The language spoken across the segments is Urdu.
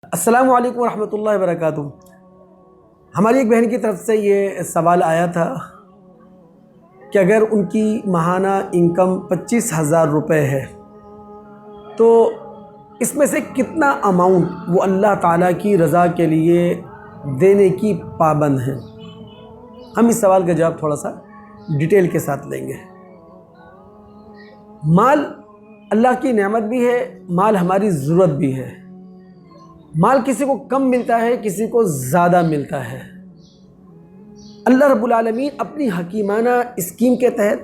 السلام علیکم ورحمۃ اللہ وبرکاتہ۔ ہماری ایک بہن کی طرف سے یہ سوال آیا تھا کہ اگر ان کی ماہانہ انکم 25,000 روپے ہے تو اس میں سے کتنا اماؤنٹ وہ اللہ تعالیٰ کی رضا کے لیے دینے کی پابند ہیں۔ ہم اس سوال کا جواب تھوڑا سا ڈیٹیل کے ساتھ لیں گے۔ مال اللہ کی نعمت بھی ہے، مال ہماری ضرورت بھی ہے۔ مال کسی کو کم ملتا ہے، کسی کو زیادہ ملتا ہے۔ اللہ رب العالمین اپنی حکیمانہ اسکیم کے تحت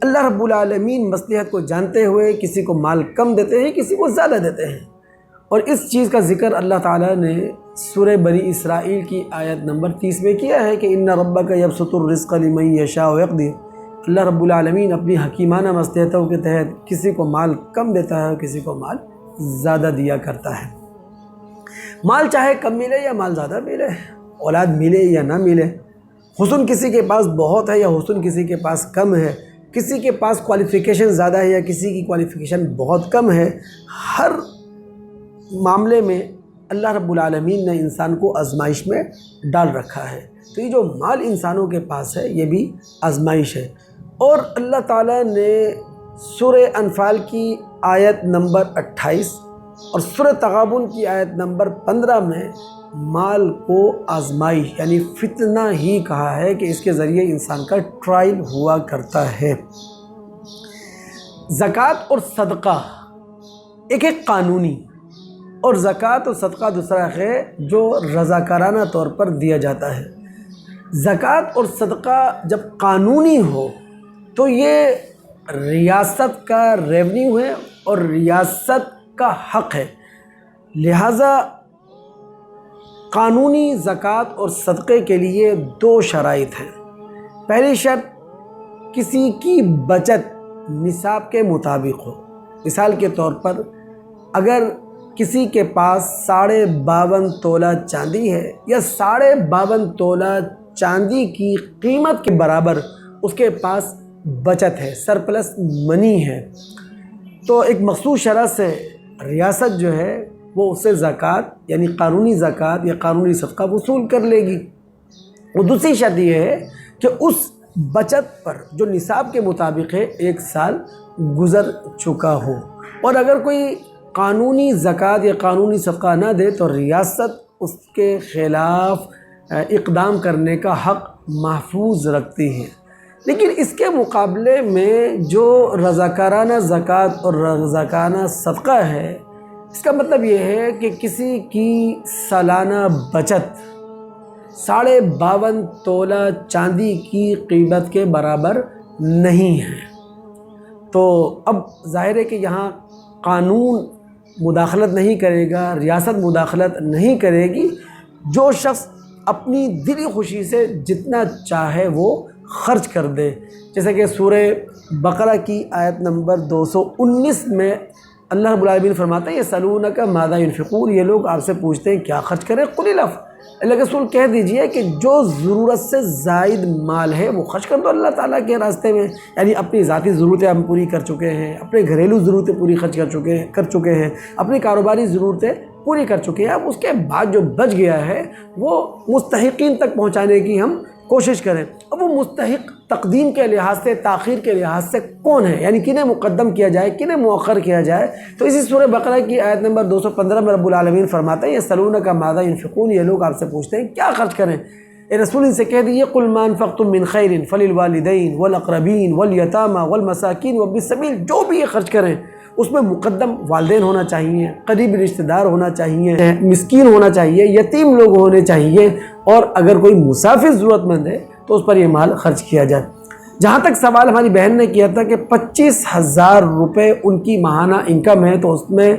اللہ رب العالمین مصلحت کو جانتے ہوئے کسی کو مال کم دیتے ہیں، کسی کو زیادہ دیتے ہیں۔ اور اس چیز کا ذکر اللہ تعالیٰ نے سورہ بنی اسرائیل کی آیت نمبر 30 میں کیا ہے کہ ان ربک یبسط الرزق لمن یشاء ویقدر۔ اللہ رب العالمین اپنی حکیمانہ مصلحتوں کے تحت کسی کو مال کم دیتا ہے اور کسی کو مال زیادہ دیا کرتا ہے۔ مال چاہے کم ملے یا مال زیادہ ملے، اولاد ملے یا نہ ملے، حسن کسی کے پاس بہت ہے یا حسن کسی کے پاس کم ہے، کسی کے پاس کوالیفیکیشن زیادہ ہے یا کسی کی کوالیفیکیشن بہت کم ہے، ہر معاملے میں اللہ رب العالمین نے انسان کو آزمائش میں ڈال رکھا ہے۔ تو یہ جو مال انسانوں کے پاس ہے یہ بھی آزمائش ہے۔ اور اللہ تعالیٰ نے سورہ انفال کی آیت نمبر 28 اور سورہ تغابن کی آیت نمبر 15 میں مال کو آزمائش یعنی فتنہ ہی کہا ہے کہ اس کے ذریعے انسان کا ٹرائل ہوا کرتا ہے۔ زکوٰۃ اور صدقہ ایک قانونی اور زکوٰۃ اور صدقہ دوسرا ہے جو رضاکارانہ طور پر دیا جاتا ہے۔ زکوٰۃ اور صدقہ جب قانونی ہو تو یہ ریاست کا ریونیو ہے اور ریاست کا حق ہے، لہٰذا قانونی زکوٰۃ اور صدقے کے لیے دو شرائط ہیں۔ پہلی شرط کسی کی بچت نصاب کے مطابق ہو۔ مثال کے طور پر اگر کسی کے پاس 52.5 تولہ چاندی ہے یا 52.5 تولہ چاندی کی قیمت کے برابر اس کے پاس بچت ہے، سرپلس منی ہے، تو ایک مخصوص شرح سے ریاست جو ہے وہ اس سے زکوٰۃ یعنی قانونی زکوٰۃ یا قانونی صدقہ وصول کر لے گی۔ اور دوسری شرط یہ ہے کہ اس بچت پر جو نصاب کے مطابق ہے 1 سال گزر چکا ہو، اور اگر کوئی قانونی زکوٰۃ یا قانونی صدقہ نہ دے تو ریاست اس کے خلاف اقدام کرنے کا حق محفوظ رکھتی ہے۔ لیکن اس کے مقابلے میں جو رضاکارانہ زکوٰۃ اور رضاکارانہ صدقہ ہے، اس کا مطلب یہ ہے کہ کسی کی سالانہ بچت 52.5 تولہ چاندی کی قیمت کے برابر نہیں ہے، تو اب ظاہر ہے کہ یہاں قانون مداخلت نہیں کرے گا، ریاست مداخلت نہیں کرے گی۔ جو شخص اپنی دلی خوشی سے جتنا چاہے وہ خرچ کر دے، جیسا کہ سورہ بقرہ کی آیت نمبر 219 میں اللہ رب العالمین فرماتا ہے یسألونک ماذا ینفقون، یہ لوگ آپ سے پوچھتے ہیں کیا خرچ کریں، قل العفو، اللہ کے رسول کہہ دیجئے کہ جو ضرورت سے زائد مال ہے وہ خرچ کر دو اللہ تعالیٰ کے راستے میں، یعنی اپنی ذاتی ضرورتیں ہم پوری کر چکے ہیں، اپنے گھریلو ضرورتیں پوری خرچ کر چکے ہیں، اپنی کاروباری ضرورتیں پوری کر چکے ہیں، اب اس کے بعد جو بچ گیا ہے وہ مستحقین تک پہنچانے کی ہم کوشش کریں۔ اب وہ مستحق تقدیم کے لحاظ سے، تاخیر کے لحاظ سے کون ہے، یعنی کنہیں مقدم کیا جائے، کنہیں مؤخر کیا جائے، تو اسی سورہ بقرہ کی آیت نمبر 215 میں رب العالمین فرماتا ہے یسألونک ماذا ینفقون، یہ لوگ آپ سے پوچھتے ہیں کیا خرچ کریں، اے رسول ان سے کہہ دیجیے قل ما انفقتم من خیر فللوالدین والاقربین والیتامى والمساکین وابن السبیل، جو بھی یہ خرچ کریں اس میں مقدم والدین ہونا چاہیے، قریبی رشتہ دار ہونا چاہیے، مسکین ہونا چاہیے، یتیم لوگ ہونے چاہیے، اور اگر کوئی مسافر ضرورت مند ہے تو اس پر یہ مال خرچ کیا جائے۔ جہاں تک سوال ہماری بہن نے کیا تھا کہ 25,000 روپے ان کی ماہانہ انکم ہے تو اس میں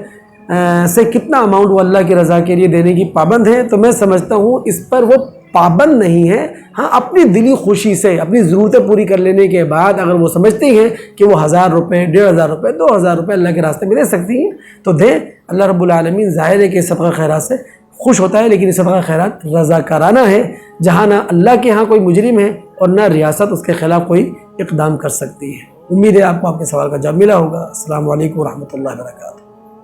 سے کتنا اماؤنٹ وہ اللہ کی رضا کے لیے دینے کی پابند ہے، تو میں سمجھتا ہوں اس پر وہ پابند نہیں ہے۔ ہاں اپنی دلی خوشی سے اپنی ضرورتیں پوری کر لینے کے بعد اگر وہ سمجھتی ہیں کہ وہ 1,000 روپے، 1,500 روپے، 2,000 روپے اللہ کے راستے میں دے سکتی ہیں تو دیں۔ اللہ رب العالمین ظاہر ہے کہ صدقہ خیرات سے خوش ہوتا ہے، لیکن یہ صدقہ خیرات رضاکارانہ ہے، جہاں نہ اللہ کے ہاں کوئی مجرم ہے اور نہ ریاست اس کے خلاف کوئی اقدام کر سکتی ہے۔ امید ہے آپ کو آپ کے سوال کا جواب ملا ہوگا۔ السلام علیکم ورحمۃ اللہ وبرکاتہ۔